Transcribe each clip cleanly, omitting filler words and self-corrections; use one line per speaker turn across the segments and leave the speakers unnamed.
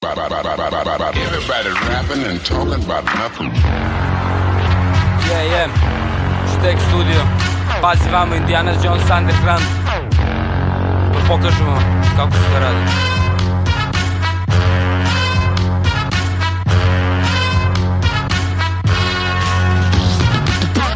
Everybody rapping and talking about nothing.
Štek studio. Pazi vamo, Indiana Jones Underground. Da pokažemo kako se to radi.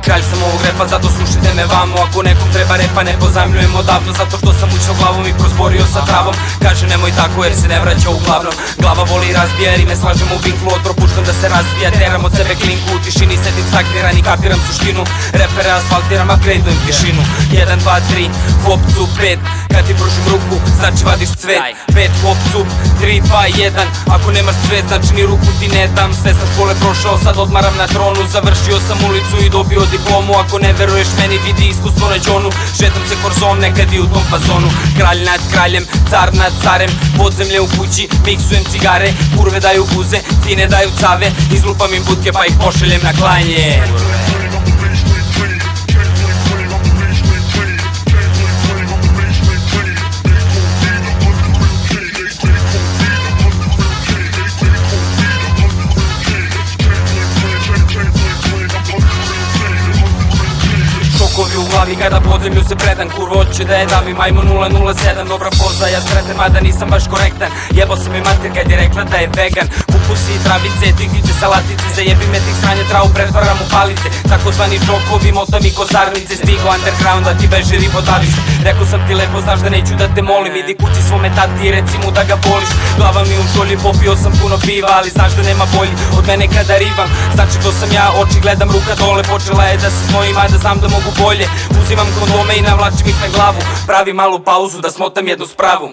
Kralj sam ovog repa, zato slušajte me vamo. Ako nekom treba repa, ne pozajmljujem odavno. Zato što sam učio glavom i prozborio sa travom. Kaže nemoj tako jer se ne vraća uglavnom. Glava boli i razbija jer ime slažem u vinklu. Od propuštam da se razvija, teram od sebe klinku. U tišini sedim stagniran i kapiram suštinu. Repere asfaltiram, upgradeujem tišinu. 1, 2, 3, hop, cup, 5. Kad ti pružim ruku, znači vadiš cvet. 5, hop, cup, 3, 2, 1. Ako nemaš cvet, znači ni ruku ti ne dam. Sve sam škole prošao, sad odmaram na tronu. Završio sam ulicu i dobio diplomu. Ako ne veruješ meni, vidi iskustvo na džonu. Šetam se korzom, nekad i u tom fazonu. Kralj nad kraljem, car nad carem. Podzemlje u kući, miksujem cigare. Kurve daju guze, fine daju cave. Izlupam im budke pa ih pošeljem na klanje. Šokovi u glavi kada podzemlju se predam. Kurvo hoće da je dam i majmu 007. Dobra poza, ja sretem, mada nisam baš korektan. Jebo sam i mater kad je rekla da je vegan. Kupusi i travice, tikviće, salatice. Zajebi me tih sranje, travu pretvaram u palice. Takozvani džokovi, motam i kozarnice. Stigo underground, da ti beži ribodaviš. Rekao sam ti lepo, znaš da neću da te molim. Idi kući svome tati i reci mu da ga voliš. Glava mi u šolji, popio sam puno piva. Ali znaš da nema bolji od mene kada rivam. Znači to sam ja, oči gledam, ruka dole. Počela je da se znojim, a da znam da mogu bolje. Uzimam kondome i navlačim ih na glavu. Pravim malu pauzu da smotam jednu spravu.